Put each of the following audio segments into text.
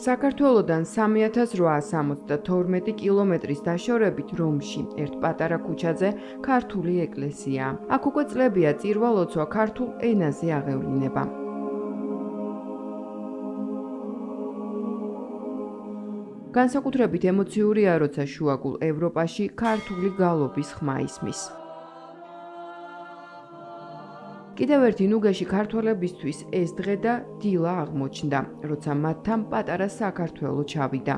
საქართველოდან 3872 კილომეტრის დაშორებით რომში, ერთ პატარა ქუჩაზე, ქართული ეკლესია. აქ უკვე წლებია წირვა-ლოცვა ქართულ ენაზე აღევლინება. განსაკუთრებით ემოციურია, როცა შუაგულ ევროპაში ქართული გალობის ხმა ისმის. კიდევ ერთი ნუგეში ქართველებისთვის ეს დღე და დილა აღმოჩნდა, როცა მათთან პატარა საქართველო ჩავიდა.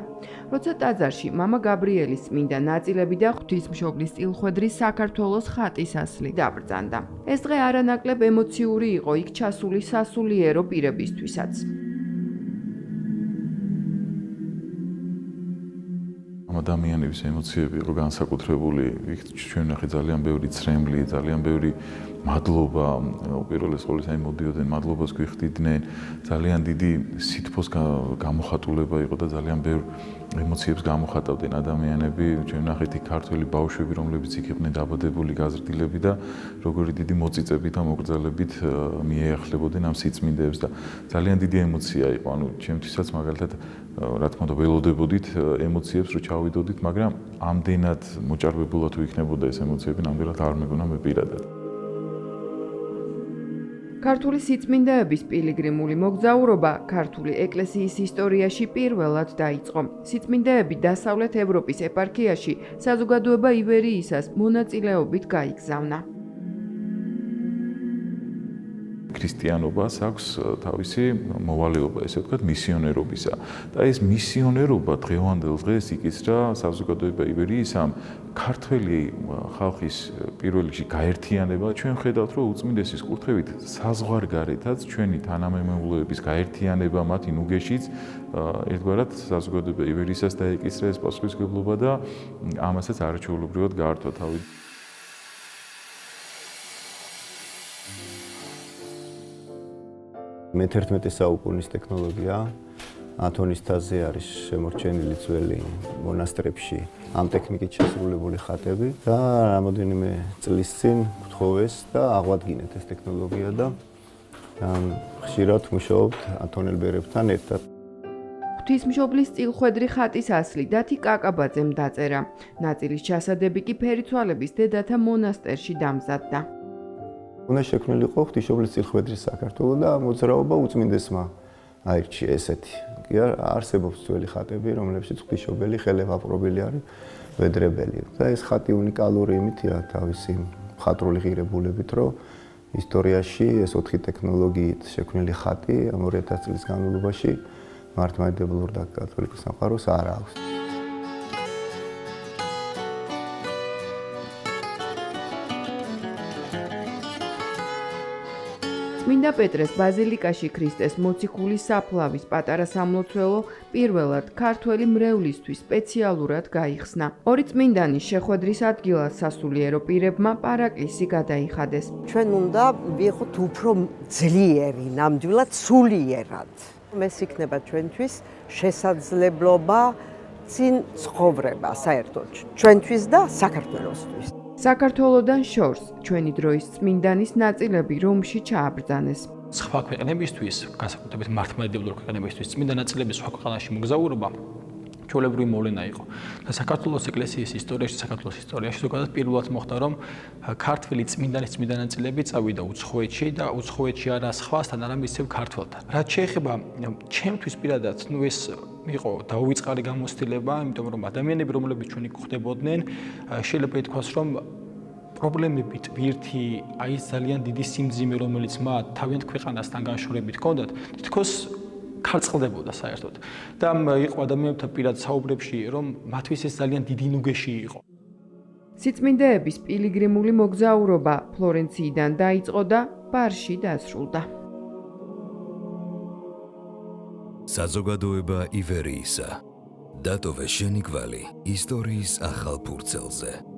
როცა ტაძარში მამა გაბრიელის წმინდა ნაწილები და ღვთისმშობლის წილხვედრის საქართველოს ხატისასლი დაბრძანდა. ეს დღე არანაკლებ ემოციური იყო იქ ჩასული სასულიერო პირებისთვისაც. ადამიანების ემოციები იყო განსაკუთრებული, იქ ჩვენ ნახე ძალიან ბევრი ცრემლი, ძალიან ბევრი მადლობა, უპირველეს ყოვლისა მოდიოდნენ მადლობას გვიხდიდნენ, ძალიან დიდი სითბოს გამოხატულება იყო და ძალიან ბევრ ემოციებს გამოხატავდნენ ადამიანები. ჩვენ ნახეთ იქ ქართველი ბავშვები, რომლებიც იქ იყვნენ დაბადებული, გაზრდილები და როგორი დიდი მოწიწებით და მოკრძალებით მიეახლებოდნენ ამ სიწმინდეებს და ძალიან დიდი ემოცია იყო. ანუ ჩემთვისაც მაგალითად რა თქმა უნდა ველოდებოდით ემოციებს რო ჩავიდოდით, მაგრამ ამდენად მოჭარბებულად თუ იქნებოდა ეს ემოციები, ნამდვილად არ მეგონა მე პირადად. ქართული სიწმინდეების პილიგრიმული მოგზაურობა ქართული ეკლესიის ისტორიაში პირველად დაიწყო. სიწმინდეები დასავლეთ ევროპის ეპარქიაში საზოგადოება ივერიისას მონაწილეობით გაიგზავნა. ქრისტიანობას აქვს თავისი მოვალეობა, ესე ვთქვათ, მისიონერობისა. და ეს მისიონერობა დღევანდელ დღეს იკისრა საზოგადოება ივერიისამ ქართველი ხალხის პირველ რიგში გაერთიანება. ჩვენ ხედავთ, რომ უწმინდესის კურთხევით საზღვარგარეთაც ჩვენი თანამემამულეების გაერთიანება მათი ნუგეშიც ერთგვარად საზოგადოება ივერიისას დაეკისრა ეს პასუხისმგებლობა და ამასაც არაჩვეულებრივად გაართვა თავი. მე-11 საუკუნის ტექნოლოგია ათონისთაზე არის შემორჩენილი ძველი მონასტრებში ამ ტექნიკით შესრულებული ხატები და რამოდენიმე წლის წინ გთხოვეს და აღვადგინეთ ეს ტექნოლოგია და ხშირად მუშაობთ ათონელ ბერებთან ერთად. ღვთისმშობლის წილხვედრი ხატისასლი დათი კაკაბაძემ დაწერა. ნაწილის ჩასადები კი ფერიცვალების დედათა მონასტერში დამზადდა. უნდა შექმნილიყო ღვთისმშობლის წილხვედრის საქართველო და მოძრაობა უწმინდესმა აირჩია ესეთი. კი არსებობს ძველი ხატები, რომლებშიც ღვთისმშობელი ხელებაპყრობილი არის ვედრებელი. და ეს ხატი უნიკალური იმითია თავისი მხატვრული ღირებულებით, რომ ისტორიაში ეს 4 ტექნოლოგიით შექმნილი ხატი 2000 წლის განმავლობაში მართლმადიდებლურ და კათოლიკურ სამყაროს არ აქვს. წმინდა პეტრეს ბაზილიკაში ქრისტეს მოციქულის საფლავის პატარა სამლოცველო პირველად ქართველი მრევლისთვის სპეციალურად გაიხსნა. ორი წმინდანის შეხვედრის ადგილად სასულიერო პირებმა პარაკლისი გადაიხადეს. ჩვენ უნდა ვიყოთ უფრო ძლიერი, ნამდვილად სულიერად. ეს იქნება ჩვენთვის შესაძლებლობა წინ ცხოვრება საერთოდ ჩვენთვის და საქართველოსთვის. საქართველოდან შორს ჩვენი დროის წმინდანის ნაწილები რომში ჩააბრძანეს. სხვა ქვეყნებისთვის, განსაკუთრებით მართლმადიდებლურ ქვეყნებისთვის, წმინდა ნაწილების სხვა ქვეყანაში მოგზაურობა ჩვეულებრივი მოვლენა იყო. და საქართველოს ეკლესიის ისტორიაში, საქართველოს ისტორიაში ზოგადად პირველად მოხდა, რომ ქართველი წმინდანის წმინდა ნაწილები წავიდა უცხოეთში და უცხოეთში არა სხვასთან, არამედ ისევ ქართველთან. რაც შეეხება ჩემთვის პირადად, ეს იყო დაუვიწყარი გამოცდილება, იმიტომ რომ ადამიანები, რომლებიც ჩვენი გვხვდებოდნენ, შეიძლება ითქვას, რომ პრობლემები ტვირთი, აი ეს ძალიან დიდი სიმძიმე, რომელიც მათ თავიანთ ქვეყანასთან განშორებით ჰქონდათ, თითქოს ქარწყლდებოდა საერთოდ. და იყო ადამიანებთან პირად საუბრებში, რომ მათთვის ეს ძალიან დიდი ნუგეში იყო. სიწმინდეების პილიგრიმული მოგზაურობა ფლორენციიდან დაიწყო და ბარში დასრულდა. საზოგადოება ივერიისა. დატოვე შენი კვალი ისტორიის ახალ ფურცელზე.